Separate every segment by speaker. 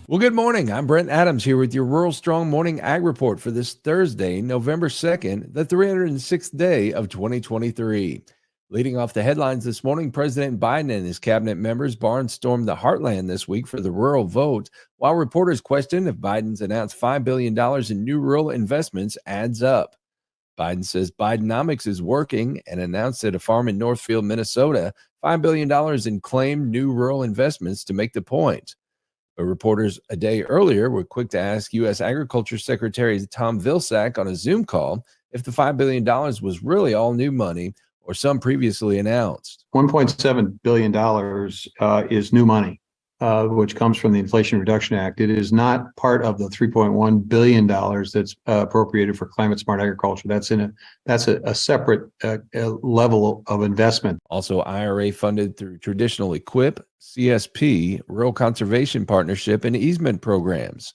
Speaker 1: Well, good morning. I'm Brent Adams here with your Rural Strong Morning Ag Report for this Thursday, November 2nd, the 306th day of 2023. Leading off the headlines this morning, President Biden and his cabinet members barnstormed the heartland this week for the rural vote, while reporters questioned if Biden's announced $5 billion in new rural investments adds up. Biden says Bidenomics is working and announced at a farm in Northfield, Minnesota, $5 billion in claimed new rural investments to make the point. But reporters a day earlier were quick to ask U.S. Agriculture Secretary Tom Vilsack on a Zoom call if the $5 billion was really all new money or some previously announced.
Speaker 2: $1.7 billion is new money, which comes from the Inflation Reduction Act. It is not part of the $3.1 billion that's appropriated for climate smart agriculture. That's a separate level of investment.
Speaker 1: Also, IRA funded through traditional EQIP, CSP, Rural Conservation Partnership, and easement programs.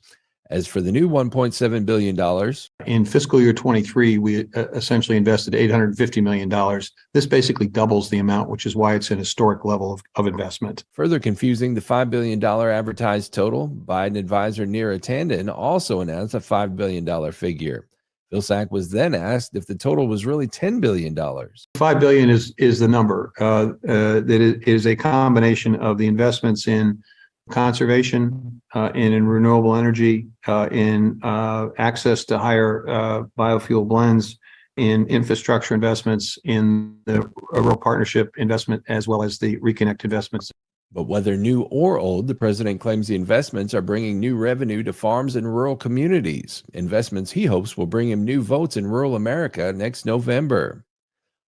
Speaker 1: As for the new $1.7 billion,
Speaker 2: in fiscal year 23, we essentially invested $850 million. This basically doubles the amount, which is why it's an historic level of investment.
Speaker 1: Further confusing the $5 billion advertised total, Biden advisor Neera Tanden also announced a $5 billion figure. Vilsack was then asked if the total was really $10 billion.
Speaker 2: $5 billion is the number. That is a combination of the investments in conservation, and in renewable energy, in access to higher biofuel blends, in infrastructure investments, in the rural partnership investment, as well as the Reconnect investments.
Speaker 1: But whether new or old, the president claims the investments are bringing new revenue to farms and rural communities. Investments he hopes will bring him new votes in rural America next November.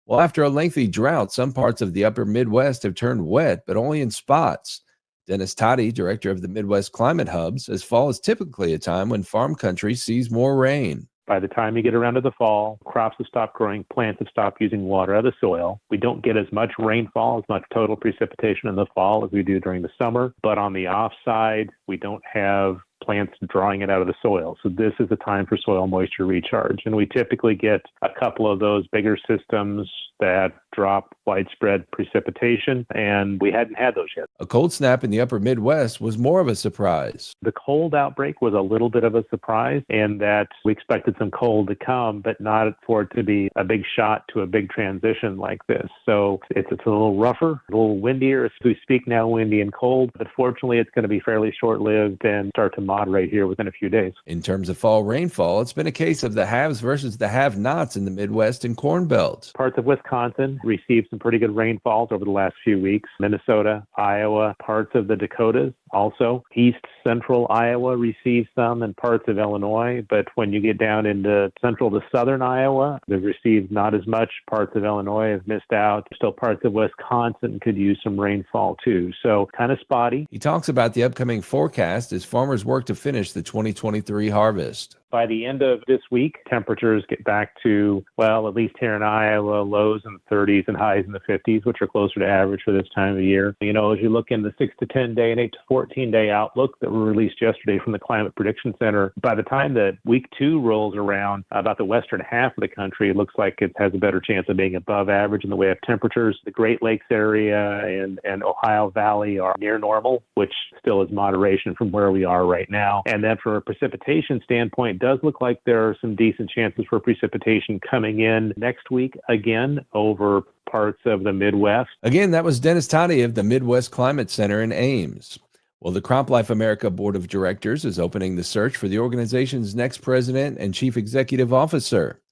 Speaker 1: Well, after a lengthy drought, some parts of the upper Midwest have turned wet, but only in spots. Dennis Toddy, director of the Midwest Climate Hub, says fall is typically a time when farm country sees more rain.
Speaker 3: By the time you get around to the fall, crops have stopped growing, plants have stopped using water out of the soil. We don't get as much rainfall, as much total precipitation in the fall as we do during the summer. But on the offside, we don't have plants drawing it out of the soil. So this is the time for soil moisture recharge. And we typically get a couple of those bigger systems that drop widespread precipitation, and we hadn't had those yet.
Speaker 1: A cold snap in the upper Midwest was more of a surprise.
Speaker 3: The cold outbreak was a little bit of a surprise in that we expected some cold to come, but not for it to be a big shot to a big transition like this. So it's a little rougher, a little windier as we speak now, windy and cold, but fortunately it's going to be fairly short-lived and start to moderate here within a few days.
Speaker 1: In terms of fall rainfall, it's been a case of the haves versus the have-nots in the Midwest and Corn Belt.
Speaker 3: Parts of Wisconsin received some pretty good rainfalls over the last few weeks. Minnesota, Iowa, parts of the Dakotas also. East central Iowa received some, and parts of Illinois. But when you get down into central to southern Iowa, they've received not as much. Parts of Illinois have missed out. Still parts of Wisconsin could use some rainfall too. So kind of spotty.
Speaker 1: He talks about the upcoming forecast as farmers work to finish the 2023 harvest.
Speaker 3: By the end of this week, temperatures get back to, well, at least here in Iowa, lows in the 30s and highs in the 50s, which are closer to average for this time of year. You know, as you look in the 6 to 10 day and 8 to 14 day outlook that were released yesterday from the Climate Prediction Center, by the time that week 2 rolls around, about the western half of the country, it looks like it has a better chance of being above average in the way of temperatures. The Great Lakes area and Ohio Valley are near normal, which still is moderation from where we are right now. And then from a precipitation standpoint, does look like there are some decent chances for precipitation coming in next week again over parts of the Midwest.
Speaker 1: Again, that was Dennis Toddy of the Midwest Climate Center in Ames. Well, the CropLife America Board of Directors is opening the search for the organization's next president and chief executive officer.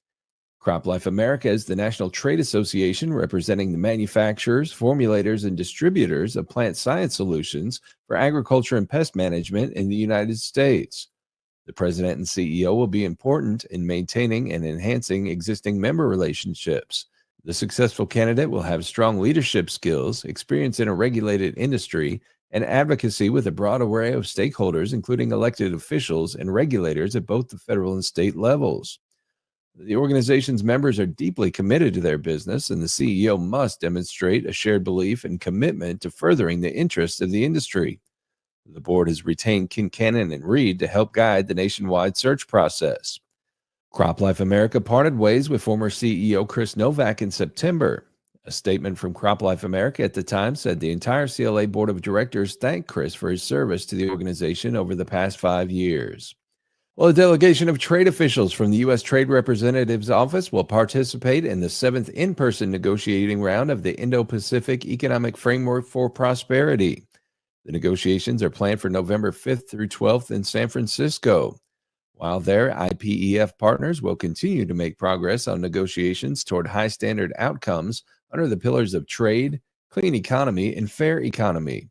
Speaker 1: CropLife America is the national trade association representing the manufacturers, formulators, and distributors of plant science solutions for agriculture and pest management in the United States. The president and CEO will be important in maintaining and enhancing existing member relationships. The successful candidate will have strong leadership skills, experience in a regulated industry, and advocacy with a broad array of stakeholders, including elected officials and regulators at both the federal and state levels. The organization's members are deeply committed to their business, and the CEO must demonstrate a shared belief and commitment to furthering the interests of the industry. The board has retained Kincannon and Reed to help guide the nationwide search process. CropLife America parted ways with former CEO Chris Novak in September. A statement from CropLife America at the time said the entire CLA board of directors thanked Chris for his service to the organization over the past 5 years. Well, a delegation of trade officials from the U.S. Trade Representative's office will participate in the 7th in-person negotiating round of the Indo-Pacific Economic Framework for Prosperity. The negotiations are planned for November 5th through 12th in San Francisco. While there, IPEF partners will continue to make progress on negotiations toward high-standard outcomes under the pillars of trade, clean economy, and fair economy.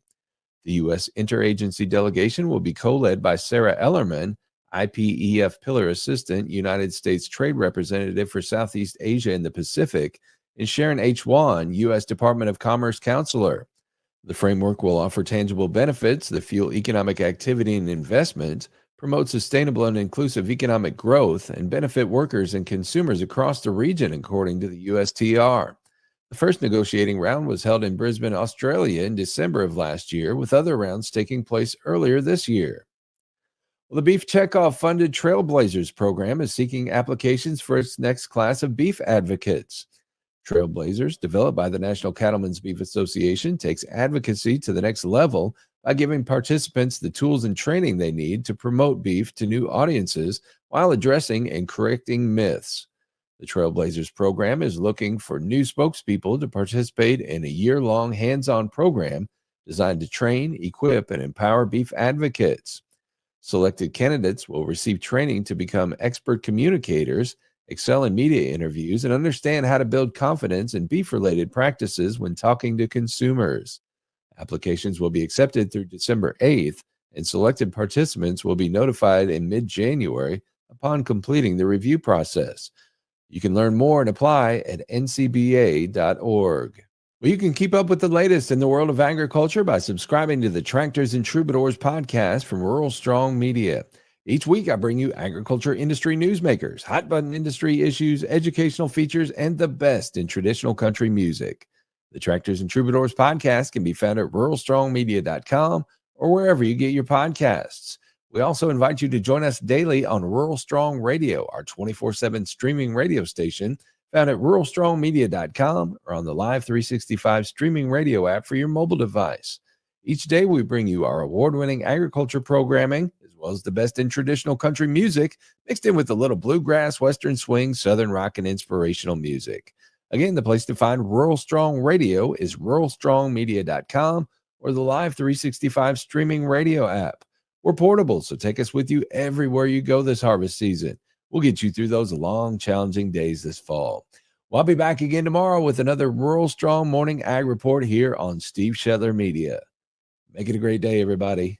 Speaker 1: The U.S. interagency delegation will be co-led by Sarah Ellerman, IPEF Pillar Assistant, United States Trade Representative for Southeast Asia and the Pacific, and Sharon H. Wan, U.S. Department of Commerce Counselor. The framework will offer tangible benefits that fuel economic activity and investment, promote sustainable and inclusive economic growth, and benefit workers and consumers across the region, according to the USTR. The first negotiating round was held in Brisbane, Australia in December of last year, with other rounds taking place earlier this year. Well, the Beef Checkoff funded Trailblazers program is seeking applications for its next class of beef advocates. Trailblazers, developed by the National Cattlemen's Beef Association, takes advocacy to the next level by giving participants the tools and training they need to promote beef to new audiences while addressing and correcting myths. The Trailblazers program is looking for new spokespeople to participate in a year-long hands-on program designed to train, equip, and empower beef advocates. Selected candidates will receive training to become expert communicators, excel in media interviews, and understand how to build confidence in beef-related practices when talking to consumers. Applications will be accepted through December 8th, and selected participants will be notified in mid-January upon completing the review process. You can learn more and apply at ncba.org. Well, you can keep up with the latest in the world of agriculture by subscribing to the Tractors and Troubadours podcast from Rural Strong Media. Each week, I bring you agriculture industry newsmakers, hot-button industry issues, educational features, and the best in traditional country music. The Tractors and Troubadours podcast can be found at ruralstrongmedia.com or wherever you get your podcasts. We also invite you to join us daily on Rural Strong Radio, our 24/7 streaming radio station, found at ruralstrongmedia.com or on the Live 365 streaming radio app for your mobile device. Each day, we bring you our award-winning agriculture programming, as well as the best in traditional country music, mixed in with a little bluegrass, western swing, southern rock, and inspirational music. Again, the place to find Rural Strong Radio is ruralstrongmedia.com or the Live 365 streaming radio app. We're portable, so take us with you everywhere you go this harvest season. We'll get you through those long, challenging days this fall. Well, I'll be back again tomorrow with another Rural Strong Morning Ag Report here on Steve Shetler Media. Make it a great day, everybody.